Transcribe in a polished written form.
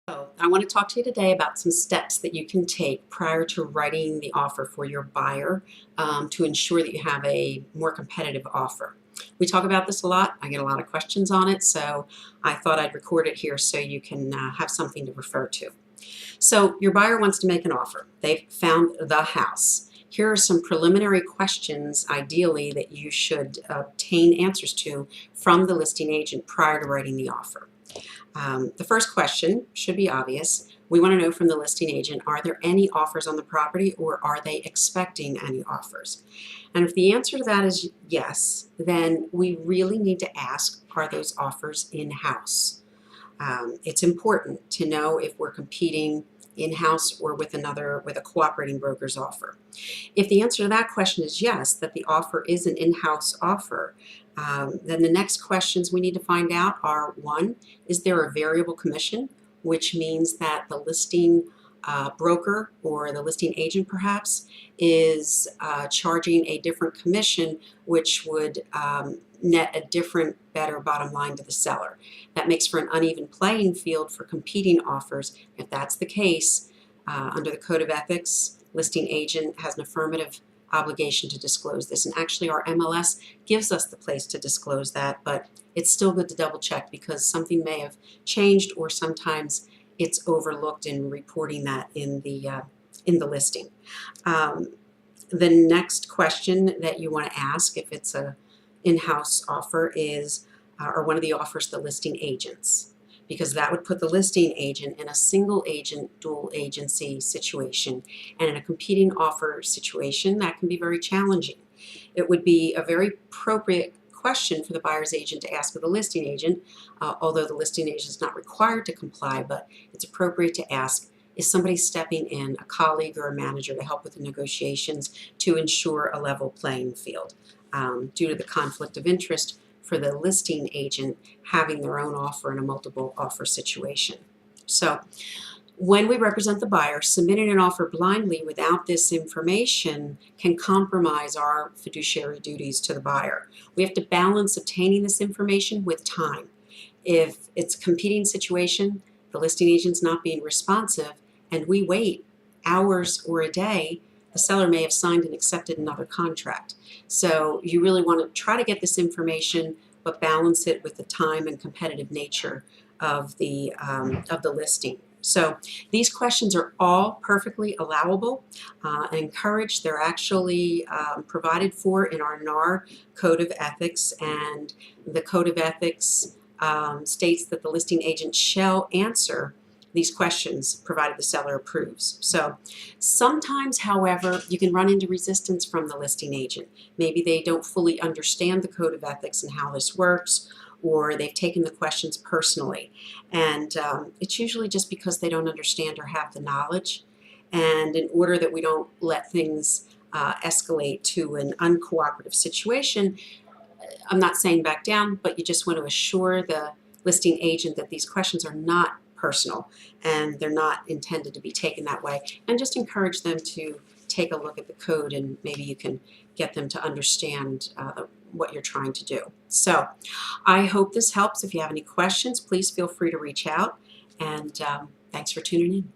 So, I want to talk to you today about some steps that you can take prior to writing the offer for your buyer to ensure that you have a more competitive offer. We talk about this a lot. I get a lot of questions on it, so I thought I'd record it here so you can have something to refer to. So, your buyer wants to make an offer. They've found the house. Here are some preliminary questions, ideally, that you should obtain answers to from the listing agent prior to writing the offer. The first question should be obvious. We want to know from the listing agent, are there any offers on the property or are they expecting any offers? And if the answer to that is yes, then we really need to ask, are those offers in-house? It's important to know if we're competing in-house or with a cooperating broker's offer. If the answer to that question is yes, that the offer is an in-house offer, then the next questions we need to find out are, one, is there a variable commission, which means that the listing broker or the listing agent perhaps is charging a different commission, which would net a different, better bottom line to the seller. That makes for an uneven playing field for competing offers. If that's the case, under the Code of Ethics, listing agent has an affirmative obligation to disclose this. And actually our MLS gives us the place to disclose that, but it's still good to double check because something may have changed or sometimes it's overlooked in reporting that in the listing. The next question that you want to ask if it's a in-house offer is, or one of the offers the listing agents, because that would put the listing agent in a single agent, dual agency situation. And in a competing offer situation, that can be very challenging. It would be a very appropriate question for the buyer's agent to ask of the listing agent, although the listing agent is not required to comply, but it's appropriate to ask, is somebody stepping in, a colleague or a manager, to help with the negotiations to ensure a level playing field due to the conflict of interest for the listing agent having their own offer in a multiple offer situation. So when we represent the buyer, submitting an offer blindly without this information can compromise our fiduciary duties to the buyer. We have to balance obtaining this information with time. If it's a competing situation, the listing agent's not being responsive, and we wait hours or a day, the seller may have signed and accepted another contract. So you really want to try to get this information, but balance it with the time and competitive nature of the listing. So these questions are all perfectly allowable and encouraged. They're actually provided for in our NAR Code of Ethics, and the Code of Ethics states that the listing agent shall answer these questions provided the seller approves. So sometimes, however, you can run into resistance from the listing agent. Maybe they don't fully understand the Code of Ethics and how this works, or they've taken the questions personally. And it's usually just because they don't understand or have the knowledge. And in order that we don't let things escalate to an uncooperative situation, I'm not saying back down, but you just want to assure the listing agent that these questions are not personal and they're not intended to be taken that way, and just encourage them to take a look at the code, and maybe you can get them to understand what you're trying to do. So I hope this helps. If you have any questions, please feel free to reach out, and thanks for tuning in.